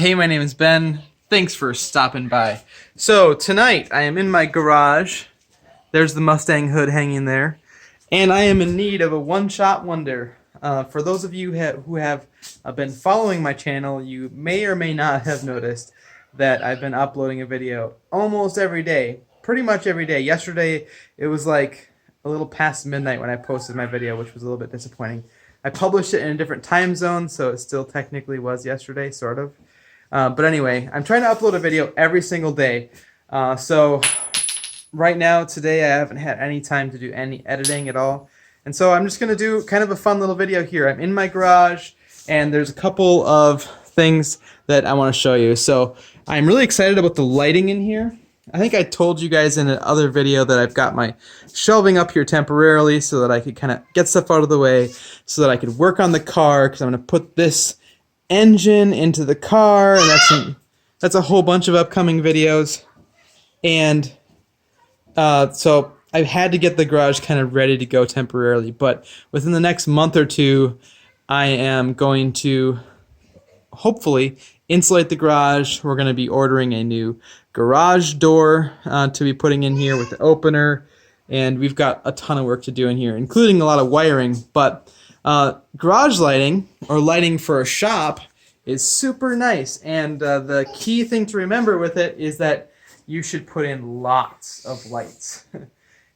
Hey, my name is Ben. Thanks for stopping by. So tonight I am in my garage. There's the Mustang hood hanging there. And I am in need of a one-shot wonder. For those of you who have been following my channel, you may or may not have noticed that I've been uploading a video almost every day. Pretty much every day. Yesterday it was like a little past midnight when I posted my video, which was a little bit disappointing. I published it in a different time zone, so it still technically was yesterday, sort of. But anyway, I'm trying to upload a video every single day. So right now, today, I haven't had any time to do any editing at all. And so I'm just going to do kind of a fun little video here. I'm in my garage, and there's a couple of things that I want to show you. So I'm really excited about the lighting in here. I think I told you guys in another video that I've got my shelving up here temporarily so that I could kind of get stuff out of the way so that I could work on the car, because I'm going to put this engine into the car, and that's a whole bunch of upcoming videos. And so I've had to get the garage kind of ready to go temporarily, but within the next month or two I am going to hopefully insulate the garage. We're going to be ordering a new garage door to be putting in here with the opener, and we've got a ton of work to do in here, including a lot of wiring. But garage lighting, or lighting for a shop, is super nice, and the key thing to remember with it is that you should put in lots of lights.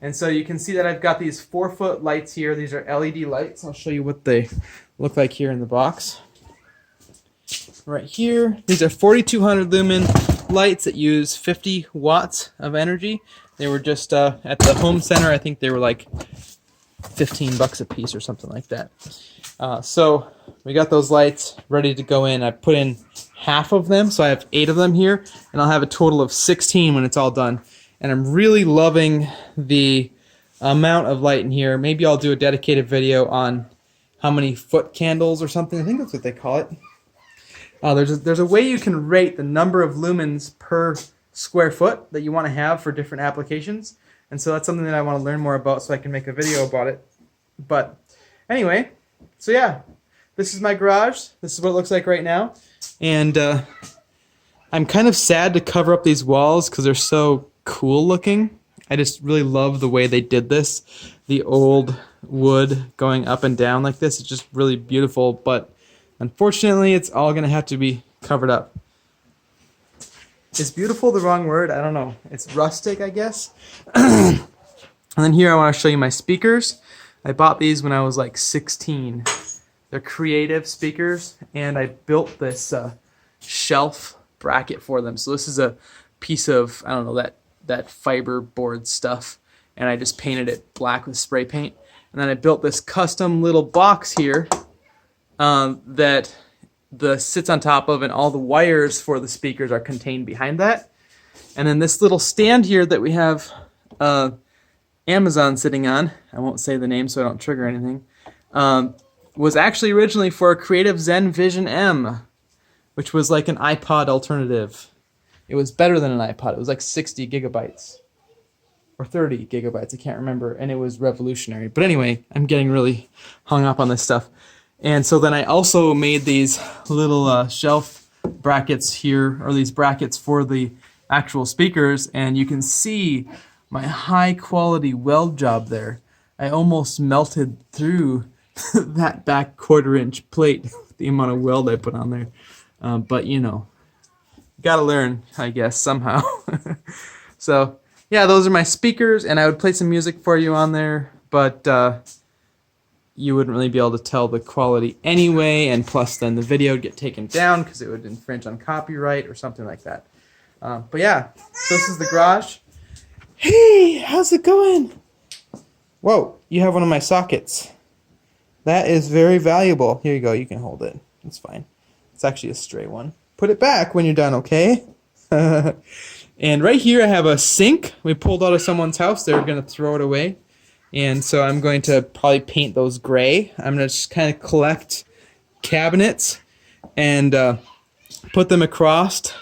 And so you can see that I've got these 4-foot lights here. These are LED lights. I'll show you what they look like here in the box. Right here, these are 4200 lumen lights that use 50 watts of energy. They were just at the home center. I think they were like 15 bucks a piece or something like that. So we got those lights ready to go in. I put in half of them, so I have 8 of them here, and I'll have a total of 16 when it's all done. And I'm really loving the amount of light in here. Maybe I'll do a dedicated video on how many foot candles or something. I think that's what they call it. There's a way you can rate the number of lumens per square foot that you want to have for different applications. And so that's something that I want to learn more about so I can make a video about it. But anyway, so yeah, this is my garage. This is what it looks like right now. And I'm kind of sad to cover up these walls because they're so cool looking. I just really love the way they did this. The old wood going up and down like this. It's just really beautiful, but unfortunately, it's all going to have to be covered up. Is beautiful the wrong word? I don't know. It's rustic, I guess. And then here I want to show you my speakers. I bought these when I was like 16. They're creative speakers, and I built this shelf bracket for them. So this is a piece of, I don't know, that fiber board stuff, and I just painted it black with spray paint. And then I built this custom little box here that sits on top of, and all the wires for the speakers are contained behind that. And then this little stand here that we have Amazon sitting on, I won't say the name so I don't trigger anything, was actually originally for a Creative Zen Vision M, which was like an iPod alternative. It was better than an iPod. It was like 60 gigabytes or 30 gigabytes, I can't remember, and it was revolutionary. But anyway, I'm getting really hung up on this stuff. And so then I also made these little shelf brackets here, or these brackets for the actual speakers, and you can see my high quality weld job there. I almost melted through that back 1/4-inch plate with the amount of weld I put on there. But you know, gotta learn, I guess, somehow. So yeah, those are my speakers, and I would play some music for you on there, but you wouldn't really be able to tell the quality anyway, and plus then the video would get taken down because it would infringe on copyright or something like that. But yeah, so this is the garage. Hey, how's it going? Whoa, you have one of my sockets. That is very valuable. Here you go, you can hold it. It's fine. It's actually a stray one. Put it back when you're done, okay? And right here I have a sink. We pulled out of someone's house. They were going to throw it away. And so I'm going to probably paint those gray. I'm going to just kind of collect cabinets and put them across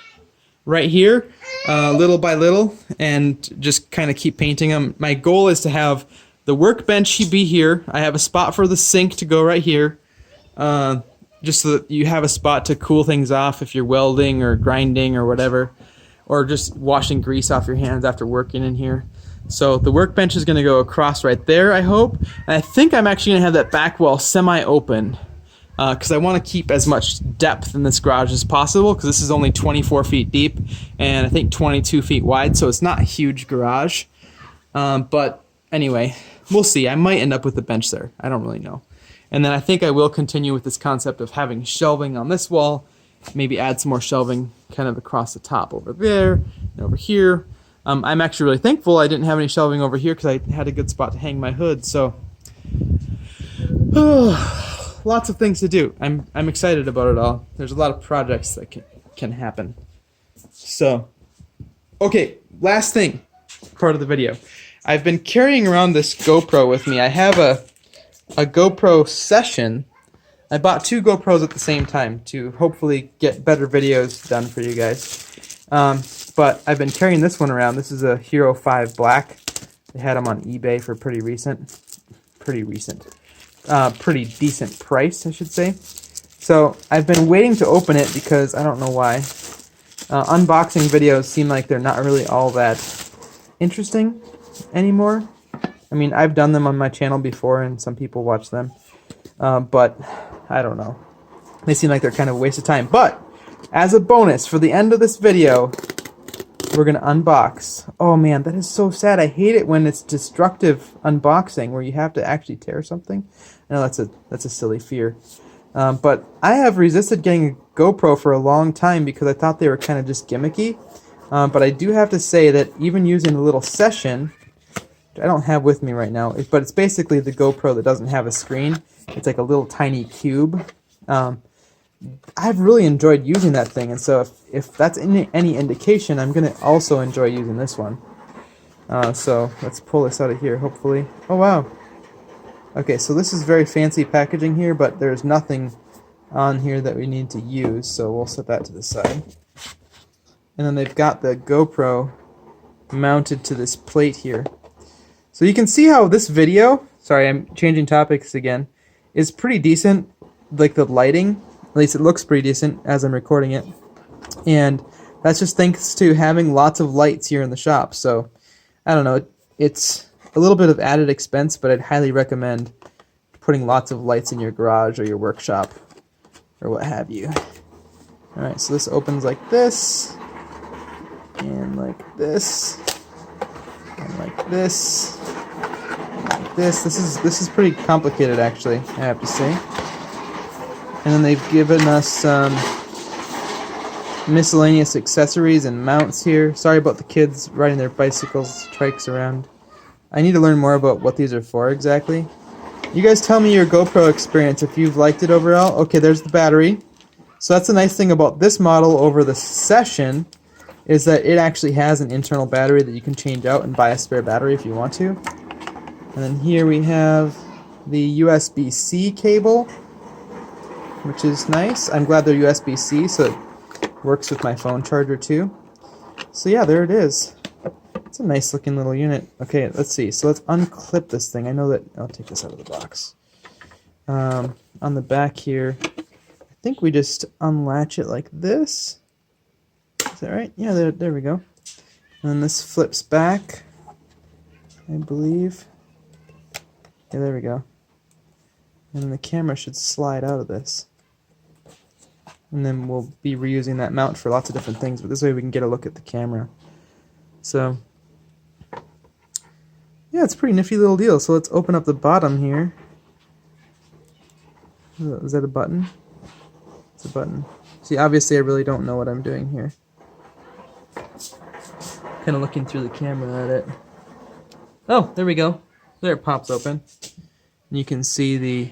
right here, little by little, and just kind of keep painting them. My goal is to have the workbench be here. I have a spot for the sink to go right here. just so that you have a spot to cool things off if you're welding or grinding or whatever, or just washing grease off your hands after working in here. So the workbench is going to go across right there, I hope. And I think I'm actually going to have that back wall semi-open because I want to keep as much depth in this garage as possible, because this is only 24 feet deep and I think 22 feet wide, so it's not a huge garage. But anyway, we'll see. I might end up with a bench there. I don't really know. And then I think I will continue with this concept of having shelving on this wall, maybe add some more shelving kind of across the top over there and over here. I'm actually really thankful I didn't have any shelving over here because I had a good spot to hang my hood. So, lots of things to do. I'm excited about it all. There's a lot of projects that can happen. So, okay, last thing, part of the video. I've been carrying around this GoPro with me. I have a GoPro session. I bought 2 GoPros at the same time to hopefully get better videos done for you guys. But I've been carrying this one around. This is a Hero 5 Black. They had them on eBay for pretty decent price, I should say. So I've been waiting to open it because I don't know why. Unboxing videos seem like they're not really all that interesting anymore. I mean, I've done them on my channel before and some people watch them. But I don't know. They seem like they're kind of a waste of time. But as a bonus for the end of this video, we're going to unbox. Oh man, that is so sad. I hate it when it's destructive unboxing where you have to actually tear something. I know that's a silly fear. But I have resisted getting a GoPro for a long time because I thought they were kind of just gimmicky. But I do have to say that even using the little Session, which I don't have with me right now, but it's basically the GoPro that doesn't have a screen. It's like a little tiny cube. I've really enjoyed using that thing, and so if that's any indication, I'm going to also enjoy using this one. So let's pull this out of here, hopefully. Oh, wow. Okay, so this is very fancy packaging here, but there's nothing on here that we need to use, so we'll set that to the side. And then they've got the GoPro mounted to this plate here. So you can see how this video, sorry, I'm changing topics again, is pretty decent. Like the lighting, at least it looks pretty decent as I'm recording it. And that's just thanks to having lots of lights here in the shop. So, I don't know, it's a little bit of added expense, but I'd highly recommend putting lots of lights in your garage or your workshop or what have you. Alright, so this opens like this, and like this, and like this, and like this. This is pretty complicated actually, I have to say. And then they've given us some miscellaneous accessories and mounts here. Sorry about the kids riding their bicycles, trikes around. I need to learn more about what these are for exactly. You guys tell me your GoPro experience if you've liked it overall. Okay, there's the battery. So that's the nice thing about this model over the Session, is that it actually has an internal battery that you can change out and buy a spare battery if you want to. And then here we have the USB-C cable, which is nice. I'm glad they're USB-C, so it works with my phone charger too. So yeah, there it is. It's a nice looking little unit. Okay, let's see. So let's unclip this thing. I know that... I'll take this out of the box. On the back here, I think we just unlatch it like this. Is that right? Yeah, there we go. And then this flips back, I believe. Yeah, there we go. And then the camera should slide out of this. And then we'll be reusing that mount for lots of different things, but this way we can get a look at the camera. So, yeah, it's a pretty nifty little deal. So let's open up the bottom here. Is that a button? It's a button. See, obviously I really don't know what I'm doing here. Kind of looking through the camera at it. Oh, there we go. There it pops open. And you can see the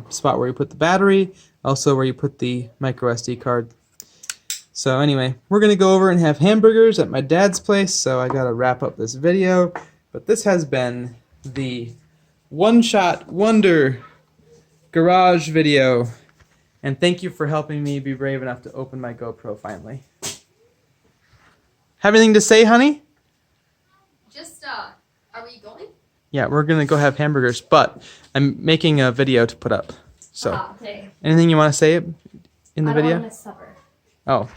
spot where you put the battery, also where you put the micro SD card. So anyway, we're going to go over and have hamburgers at my dad's place, so I got to wrap up this video. But this has been the one-shot wonder garage video. And thank you for helping me be brave enough to open my GoPro finally. Have anything to say, honey? Just, are we going? Yeah, we're going to go have hamburgers, but I'm making a video to put up. So, Okay. anything you want to say in the I don't video? want to miss supper. Oh,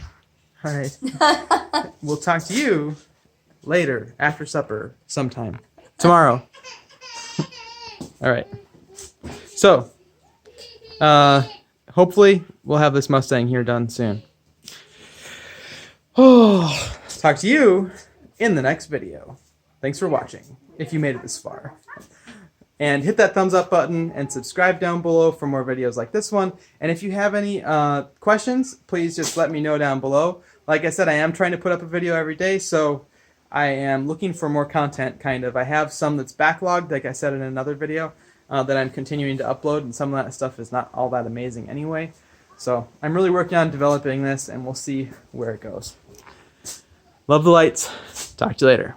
all right. We'll talk to you later after supper sometime tomorrow. All right. So, hopefully we'll have this Mustang here done soon. Oh, talk to you in the next video. Thanks for watching, if you made it this far. And hit that thumbs up button and subscribe down below for more videos like this one. And if you have any questions, please just let me know down below. Like I said, I am trying to put up a video every day, so I am looking for more content, kind of. I have some that's backlogged, like I said in another video, that I'm continuing to upload, and some of that stuff is not all that amazing anyway. So I'm really working on developing this, and we'll see where it goes. Love the lights. Talk to you later.